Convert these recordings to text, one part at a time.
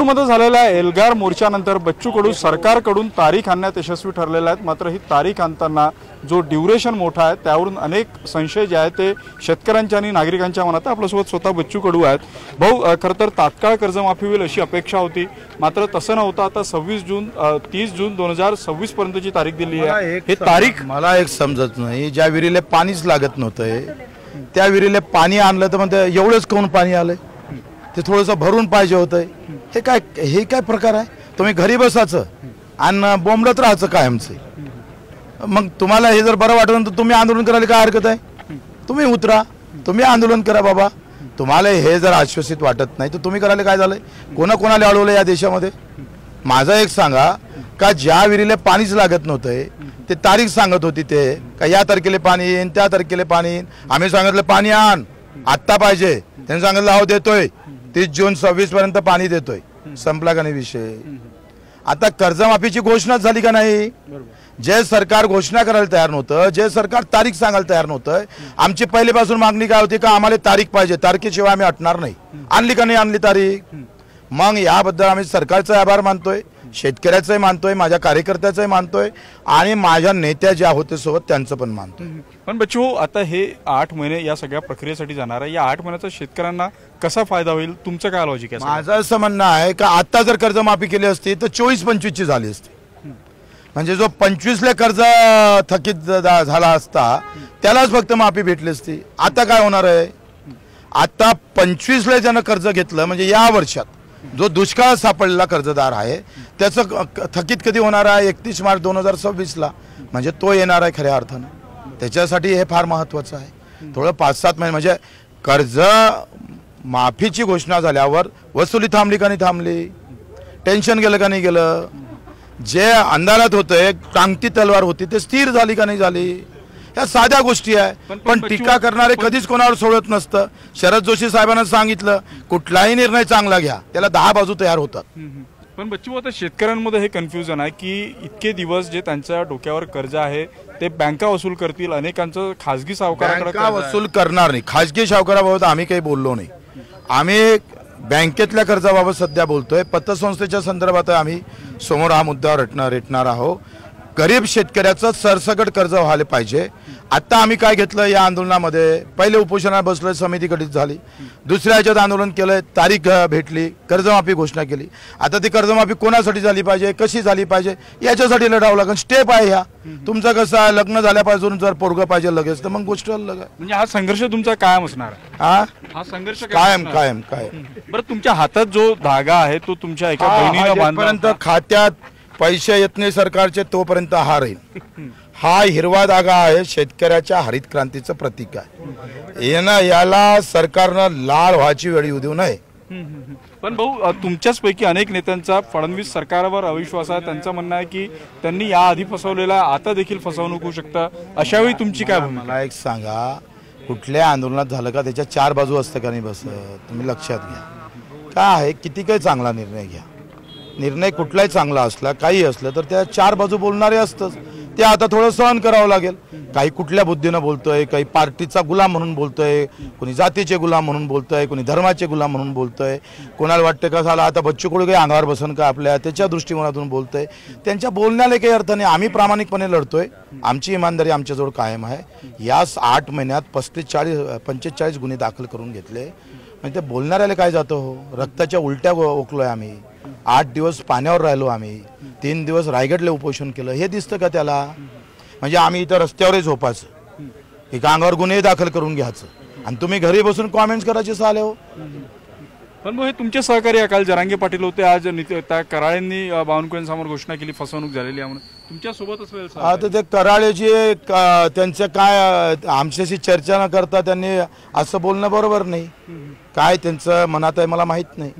नागपूरमध्ये झालेल्या एल्गार मोर्चानंतर बच्चू कडू सरकारकडून तारीख आणण्यात यशस्वी ठरलेले आहेत। मात्र ही तारीख आणताना जो ड्युरेशन मोठा आहे त्यावरून अनेक संशय जे आहेत ते शेतकऱ्यांच्या आणि नागरिकांच्या मनात आहे। आपल्यासोबत स्वतः बच्चू कडू आहेत। भाऊ, खरं तर तात्काळ कर्जमाफी होईल अशी अपेक्षा होती, मात्र तसं नव्हतं। आता 30 जून 2026 पर्यंतची तारीख दिली आहे। हे तारीख मला एक समजत नाही, ज्या विहिरीला पाणीच लागत नव्हतं त्या विहिरीला पाणी आणलं तर मग एवढंच कोण पाणी आलंय, ते थोडंसं भरून पाहिजे होतं। हे काय प्रकार आहे? तुम्ही घरी बसायचं आणि बोंबलत राहायचं कायमचं। मग तुम्हाला हे जर बरं वाटलं तर तुम्ही आंदोलन करायला काय हरकत आहे? तुम्ही उतरा, तुम्ही आंदोलन करा बाबा। तुम्हाला हे जर आश्वासित वाटत नाही तर तुम्ही करायला काय झालंय? कोणाला अडवलं या देशामध्ये? माझं एक सांगा, का ज्या विहिरीला पाणीच लागत नव्हतं ते तारीख सांगत होती ते का या तारखेला पाणी येईन, त्या तारखेला पाणी येईन। आम्ही सांगितलं पाणी आण आत्ता पाहिजे, त्यांनी सांगितलं हो देतोय, 30 जून 26 पर्यंत पाणी देतोय। संपला का नाही विषय? आता कर्जमाफीची घोषणा झाली का नाही? जे सरकार घोषणा करायला तयार नव्हतं, जे सरकार तारीख सांगायला तयार नव्हतं, आमची पहिल्यापासून मागणी काय होती का आम्हाला तारीख पाहिजे, तारखेशिवाय आम्ही हटणार नाही। आणली का नाही आणली तारीख? मग याबद्दल आम्ही सरकारचा आभार मानतोय, शेतकऱ्याचाही मानतोय, माझ्या कार्यकर्त्याचाही मानतोय आणि माझ्या नेत्या ज्या होते सोबत त्यांचं पण मानतोय। पण बच्चू, आता हे 8 महिने या सगळ्या प्रक्रियेसाठी जाणार आहे, या 8 महिन्याचा शेतकऱ्यांना कसा फायदा होईल? तुमचं काय लॉजिक आहे? माझं असं म्हणणं आहे का आता जर कर्जमाफी केली असती तर 24-25 ची झाली असती, म्हणजे जो 25ला कर्ज थकीत झाला असता त्यालाच फक्त माफी भेटली असती। आता काय होणार आहे? आता 25ला ज्यानं कर्ज घेतलं म्हणजे या वर्षात जो दुष्काळ सापडलेला कर्जदार आहे त्याचं थकीत कधी होणार आहे? 31 मार्च 2026ला, म्हणजे तो येणार आहे खऱ्या अर्थानं। त्याच्यासाठी हे फार महत्त्वाचं आहे। थोडं 5-7 महिने म्हणजे कर्ज माफीची घोषणा झाल्यावर वसुली थांबली का नाही थांबली? टेन्शन गेलं का नाही गेलं? जे अंधारात होते, टांगती तलवार होती, ते स्थिर झाली का नाही झाली? या साध्या गोष्टी आहे, पण टीका करणारे कधीच कोणावर सोडत नसतं। शरद जोशी साहेबांना सांगितलं कुठलाही निर्णय चांगला घ्या, त्याला 10 बाजू तयार होतात। पण बच्चू, आता शेतकऱ्यांमध्ये हे कन्फ्युजन आहे की इतके दिवस जे त्यांच्या डोक्यावर कर्ज आहे ते बँका वसूल करतील, अनेकांचं खासगी सावकाराकडे वसूल करणार नाही। खासगी सावकाराबाबत आम्ही काही बोललो नाही, आम्ही बँकेतल्या कर्जाबाबत सध्या बोलतोय। पतसंस्थेच्या संदर्भात आम्ही समोर हा मुद्दा रेटणार आहोत। गरीब शेतकऱ्याचं सरसकट कर्ज व्हायला पाहिजे। आता आम्ही काय घेतलं या आंदोलनामध्ये? पहिले उपोषणाला बसलोय, समिती गठीत झाली, दुसऱ्या ह्याच्यात आंदोलन केलंय, तारीख भेटली, कर्जमाफी घोषणा केली। आता ती कर्जमाफी कोणासाठी झाली पाहिजे, कशी झाली पाहिजे याच्यासाठी लढावं लागेल। स्टेप आहे ह्या। तुमचं कसं आहे, लग्न झाल्यापासून जर पोरगं पाहिजे लगेच तर मग गोष्ट अलग आहे। म्हणजे हा संघर्ष तुमचा कायम असणार? हा संघर्ष कायम। बरं, तुमच्या हातात जो धागा आहे तो तुमच्या एका बहिणीला बांधपर्यंत खात्यात पैसे येत नाही सरकारचे तोपर्यंत हा राहील। हा हिरवा धागा आहे, शेतकऱ्याच्या हरित क्रांतीचं प्रतीक आहे। याला सरकारनं लाल व्हायची वेळ येऊ देऊ नये। पण भाऊ, तुमच्याच पैकी अनेक नेत्यांचा फडणवीस सरकारवर अविश्वास आहे। त्यांचं म्हणणं आहे की त्यांनी याआधी फसवलेला आता देखील फसवणूक होऊ शकतं, अशावेळी तुमची काय भूमिका? मला एक सांगा, कुठल्या आंदोलनात झालं का त्याच्या 4 बाजू असतं का नाही? बस तुम्ही लक्षात घ्या, काय आहे किती काही चांगला निर्णय घ्या, निर्णय कुठलाही चांगला असला काही असलं तर त्या 4 बाजू बोलणारे असतंच। ते आता थोडं सहन करावं लागेल। काही कुठल्या बुद्धीनं बोलतोय, काही पार्टीचा गुलाम म्हणून बोलतोय, कोणी जातीचे गुलाम म्हणून बोलतोय, कोणी धर्माचे गुलाम म्हणून बोलतोय, कोणाला वाटतं का झाला आता बच्चू कडू काही अंगावर बसन का आपल्या, त्याच्या दृष्टिकोनातून बोलतोय। त्यांच्या बोलण्याला काही अर्थ नाही। आम्ही प्रामाणिकपणे लढतोय, आमची इमानदारी आमच्याजवळ कायम आहे। या 8 महिन्यात 45 गुन्हे दाखल करून घेतले, म्हणजे ते बोलणाऱ्याला काय जातं हो? रक्ताच्या उलट्या ओकलोय आम्ही, 8 दिवस पाण्यावर राहिलो आम्ही, 3 दिवस रायगडला उपोषण केलं, हे दिसतं का त्याला? म्हणजे आम्ही इथं रस्त्यावरच झोपायचं, एका अंगावर गुन्हे दाखल करून घ्यायचं आणि तुम्ही घरी बसून कॉमेंट्स करायचे साले हो। पण हे तुमचे सहकारी आहे, काल जरांगे पाटील होते, आज कराळेंनी बावनकुळेंसमोर घोषणा केली फसवणूक झालेली आहे म्हणून, तुमच्या सोबतच आता ते कराळेची त्यांचं काय आमच्याशी चर्चा न करता त्यांनी असं बोलणं बरोबर नाही। काय त्यांचं मनात आहे मला माहित नाही।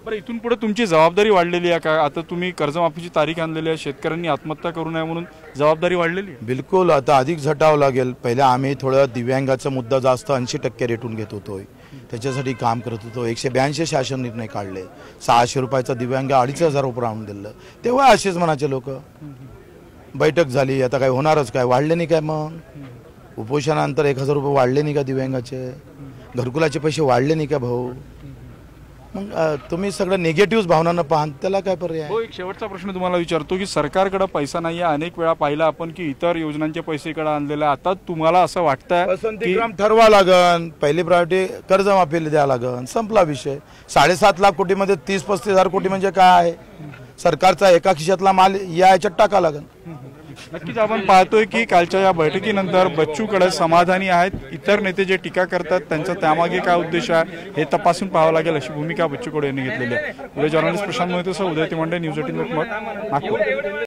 बरं, इथून पुढे तुमची जबाबदारी वाढलेली आहे का? आता तुम्ही कर्जमाफीची तारीख आणलेली आहे, शेतकऱ्यांनी आत्महत्या करू नये म्हणून जबाबदारी वाढलेली आहे? बिलकुल, आता अधिक झटावं लागेल। पहिला आम्ही थोडं दिव्यांगाचा मुद्दा जास्त 80% रेटून घेत होतो, त्याच्यासाठी काम करत होतो। 182 शासन निर्णय काढले, 600 रुपयाचा दिव्यांग 2,500 रुपये आणून दिलं, तेव्हा असेच म्हणायचे लोक। बैठक झाली, आता काय होणारच काय? वाढले नाही काय? मग उपोषणानंतर 1,000 रुपये वाढले नाही का दिव्यांगाचे? घरकुलाचे पैसे वाढले नाही का भाऊ? मग तुम्ही सगळं निगेटिव्ह भावनानं पाहान त्याला काय पर्याय आहे? हो, एक शेवटचा प्रश्न तुम्हाला विचारतो की सरकारकडे पैसा नाही आहे. अनेक वेळा पाहिलं आपण की इतर योजनांचे पैसे इकडे आणलेले आहे. आता तुम्हाला असं वाटतंय की पसंतीक्रम ठरवा लागन, पहिली प्रायोरिटी कर्जमाफीला द्या लागन, संपला विषय. 7.5 लाख कोटीमध्ये 30-35 हजार कोटी म्हणजे काय आहे? सरकारचा एका खिशातला माल या याच्यात टाका लागन. नक्कीच आपण पाहतोय की कालच्या या बैठकीनंतर बच्चू कडू समाधानी आहेत. इतर नेते जे टीका करतात त्यांचा त्यामागे काय उद्देश आहे हे तपासून पाहावं लागेल अशी भूमिका बच्चू कडू यांनी घेतलेली आहे. जर्नलिस्ट प्रशांत मोहितेसह उदय तिमंडे, न्यूज 18 लोकमत, नागपूर.